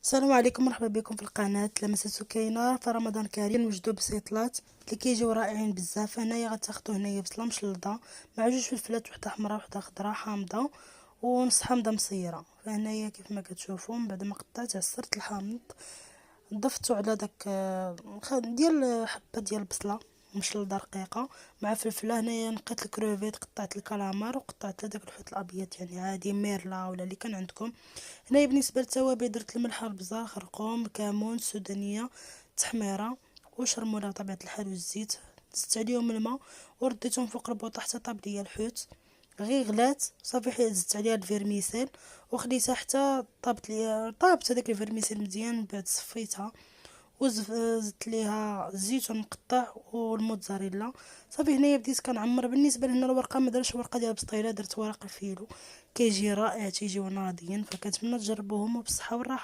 السلام عليكم، مرحبا بكم في القناه لمسه سكينه. فرمضان كريم نوجدوا بسيطلات اللي كيجيو رائعين بزاف. هنايا غتاخدوا هنايا بصله مشلضه مع جوج فلفلات، وحده حمراء وحده خضراء حامضه، ونص حامضه مصيره. فهنايا كيف ما كتشوفوا من بعد ما قطعت عصرت الحامض، ضفتو على داك ديال حبه ديال البصله مشلضه رقيقه مع فلفله. هنايا نقيت الكروفيت، قطعت الكالامار، وقطعت داك الحوت الابيض يعني عادي ميرلا ولا اللي كان عندكم. هنايا بالنسبه للتوابل درت الملح، البزار، خرقوم، كمون، سودانيه، تحميره وشرموله بطبيعه الحال والزيت. زدت عليهم الماء ورديتهم فوق البوطه حتى طاب ليا الحوت. غير غلات صافي، زدت عليها الفيرميسيل وخليتها حتى طابت هذاك الفيرميسيل مزيان. من بعد صفيتها وزدت ليها الزيتون مقطع والموتزاريلا. صافي هنايا بديت كنعمر. بالنسبه لهنا الورقه ما درتش ورقه ديال البسطيله، درت ورق الفيلو، كيجي رائع، تيجيو ناضيين. فكنتمنى تجربوهم وبالصحه والراحه.